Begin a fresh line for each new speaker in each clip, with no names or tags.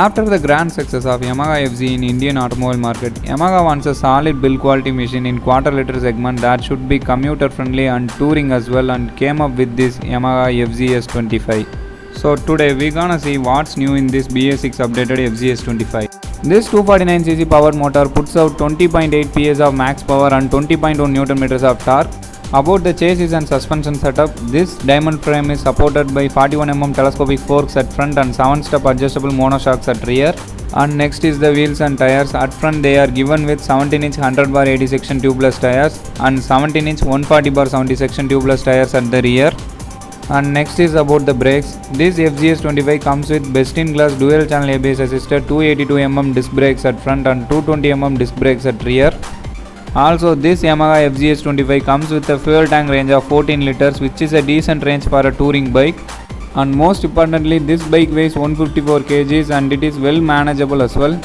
After the grand success of Yamaha FZ in Indian automobile market, Yamaha wants a solid build quality machine in quarter liter segment that should be commuter friendly and touring as well, and came up with this Yamaha FZS25. So today we gonna see what's new in this BS6 updated FZS25. This 249cc powered motor puts out 20.8 PS of max power and 20.1 Nm of torque. About the chassis and suspension setup, this diamond frame is supported by 41mm telescopic forks at front and 7-step adjustable monoshocks at rear. And next is the wheels and tires. At front they are given with 17-inch 100/80 section tubeless tires and 17-inch 140/70 section tubeless tires at the rear. And next is about the brakes. This FZS25 comes with best-in-class dual-channel ABS assisted 282mm disc brakes at front and 220mm disc brakes at rear. Also, this Yamaha FZS25 comes with a fuel tank range of 14 liters, which is a decent range for a touring bike. And most importantly, this bike weighs 154 kgs and it is well manageable as well.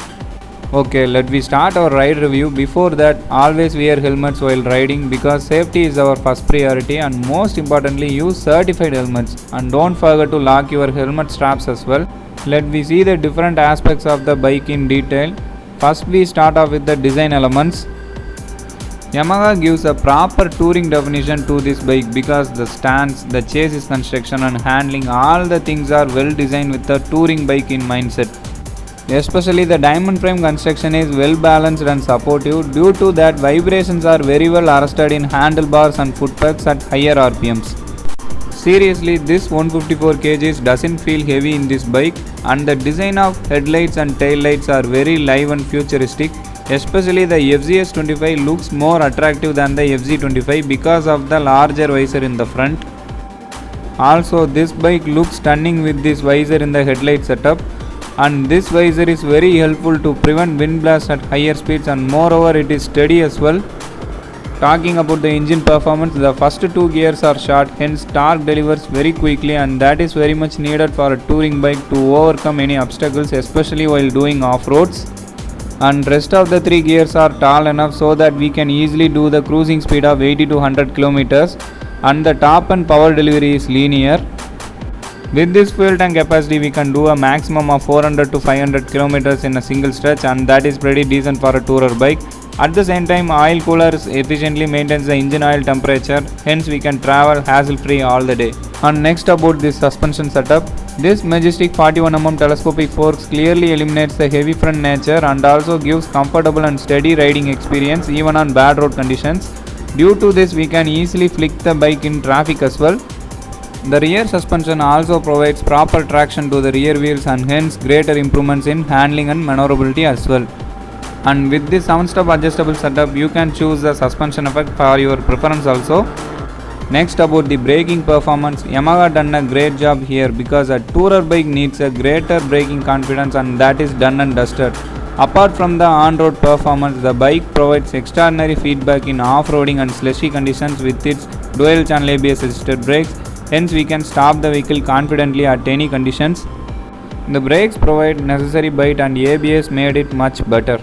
Okay, let me start our ride review. Before that, always wear helmets while riding because safety is our first priority, and most importantly, use certified helmets and don't forget to lock your helmet straps as well. Let me see the different aspects of the bike in detail. First, we start off with the design elements. Yamaha gives a proper touring definition to this bike because the stance, the chassis construction and handling, all the things are well designed with a touring bike in mindset. Especially the diamond frame construction is well balanced and supportive. Due to that, vibrations are very well arrested in handlebars and foot pegs at higher RPMs. Seriously, this 154 kgs doesn't feel heavy in this bike, and the design of headlights and tail lights are very live and futuristic. Especially the FZS25 looks more attractive than the FZ25 because of the larger visor in the front. Also, this bike looks stunning with this visor in the headlight setup, and this visor is very helpful to prevent wind blast at higher speeds, and moreover it is steady as well. Talking about the engine performance, the first two gears are short, hence torque delivers very quickly, and that is very much needed for a touring bike to overcome any obstacles, especially while doing off-roads. And rest of the three gears are tall enough so that we can easily do the cruising speed of 80 to 100 km, and the top and power delivery is linear. With this fuel tank capacity, we can do a maximum of 400 to 500 km in a single stretch, and that is pretty decent for a tourer bike. At the same time, oil coolers efficiently maintains the engine oil temperature, hence we can travel hassle free all the day. And next about this suspension setup, this majestic 41mm telescopic forks clearly eliminates the heavy front nature and also gives comfortable and steady riding experience even on bad road conditions. Due to this, we can easily flick the bike in traffic as well. The rear suspension also provides proper traction to the rear wheels and hence greater improvements in handling and maneuverability as well. And with this 7-step adjustable setup, you can choose the suspension effect for your preference also. Next about the braking performance, Yamaha done a great job here because a tourer bike needs a greater braking confidence, and that is done and dusted. Apart from the on-road performance, the bike provides extraordinary feedback in off-roading and slushy conditions with its dual-channel ABS assisted brakes, hence we can stop the vehicle confidently at any conditions. The brakes provide necessary bite and ABS made it much better.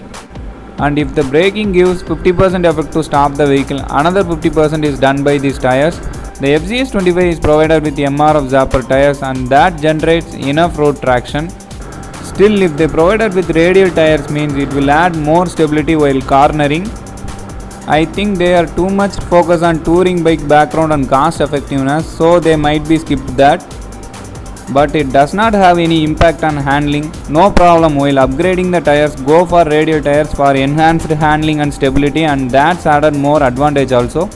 And if the braking gives 50% effect to stop the vehicle, another 50% is done by these tires. The FZS25 is provided with MRF Zapper tires, and that generates enough road traction. Still, if they provided with radial tires, means it will add more stability while cornering. I think they are too much focused on touring bike background and cost effectiveness, so they might be skipped that. But it does not have any impact on handling. No problem, while upgrading the tires, go for radial tires for enhanced handling and stability, and that's added more advantage also.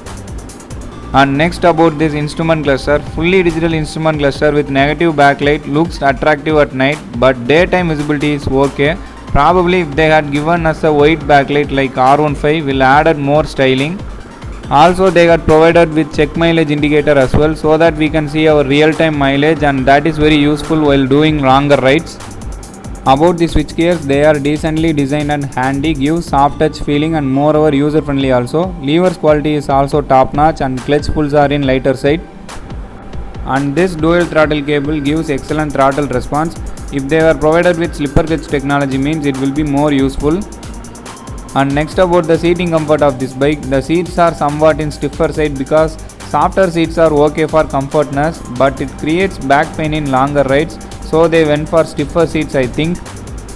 And next about this instrument cluster, fully digital instrument cluster with negative backlight looks attractive at night, but daytime visibility is okay. Probably if they had given us a white backlight like R15, will added more styling. Also, they got provided with check mileage indicator as well, so that we can see our real-time mileage, and that is very useful while doing longer rides. About the switch gears, they are decently designed and handy, give soft touch feeling and moreover user friendly also. Levers quality is also top notch and clutch pulls are in lighter side. And this dual throttle cable gives excellent throttle response. If they were provided with slipper clutch technology, means it will be more useful. And next about the seating comfort of this bike, the seats are somewhat in stiffer side because softer seats are okay for comfortness, but it creates back pain in longer rides, so they went for stiffer seats I think.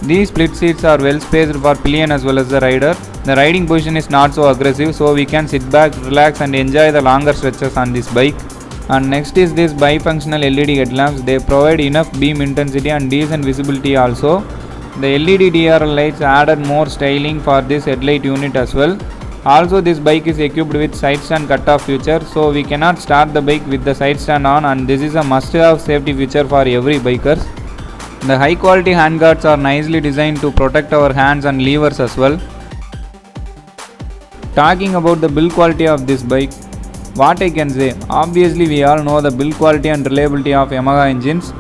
These split seats are well spaced for pillion as well as the rider. The riding position is not so aggressive, so we can sit back, relax and enjoy the longer stretches on this bike. And next is this bifunctional LED headlamps. They provide enough beam intensity and decent visibility also. The LED DRL lights added more styling for this headlight unit as well. Also this bike is equipped with side stand cutoff feature, so we cannot start the bike with the side stand on, and this is a must have safety feature for every bikers. The high quality handguards are nicely designed to protect our hands and levers as well. Talking about the build quality of this bike, what I can say, obviously we all know the build quality and reliability of Yamaha engines.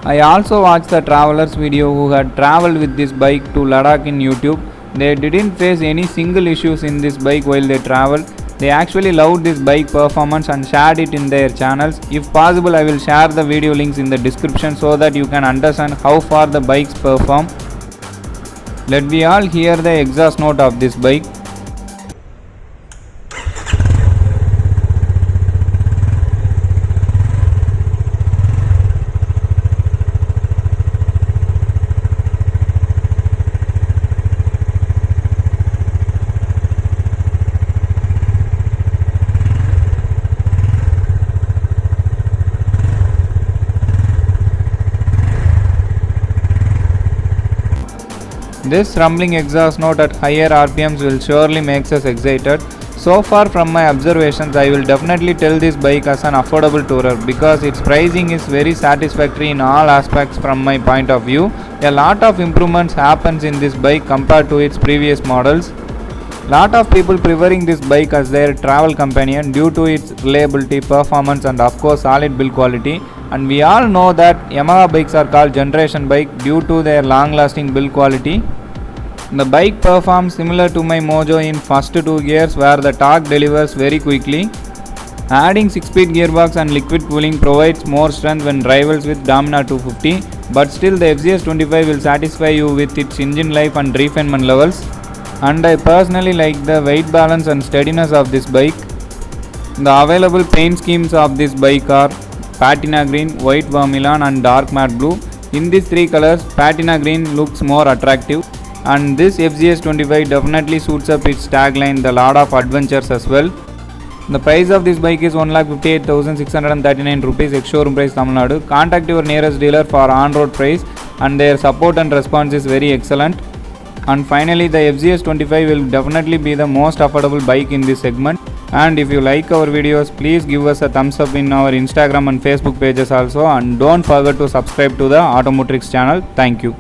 I also watched the travelers video who had traveled with this bike to Ladakh in YouTube. They didn't face any single issues in this bike while they traveled. They actually loved this bike performance and shared it in their channels. If possible, I will share the video links in the description so that you can understand how far the bikes perform. Let we all hear the exhaust note of this bike. This rumbling exhaust note at higher RPMs will surely make us excited. So far from my observations, I will definitely tell this bike as an affordable tourer because its pricing is very satisfactory in all aspects from my point of view. A lot of improvements happens in this bike compared to its previous models. Lot of people preferring this bike as their travel companion due to its reliability, performance and of course solid build quality. And we all know that Yamaha bikes are called generation bike due to their long lasting build quality. The bike performs similar to my Mojo in first 2 gears where the torque delivers very quickly. Adding 6-speed gearbox and liquid cooling provides more strength when rivals with Dominar 250, but still the FZS 25 will satisfy you with its engine life and refinement levels. And I personally like the weight balance and steadiness of this bike. The available paint schemes of this bike are patina green, white vermilion and dark matte blue. In these 3 colors, patina green looks more attractive. And this FZS 25 definitely suits up its tagline, the Lord of Adventures as well. The price of this bike is 1,58,639 rupees ex-showroom price Tamil Nadu. Contact your nearest dealer for on-road price and their support and response is very excellent. And finally, the FZS 25 will definitely be the most affordable bike in this segment. And if you like our videos, please give us a thumbs up in our Instagram and Facebook pages also, and don't forget to subscribe to the Automotrix channel. Thank you.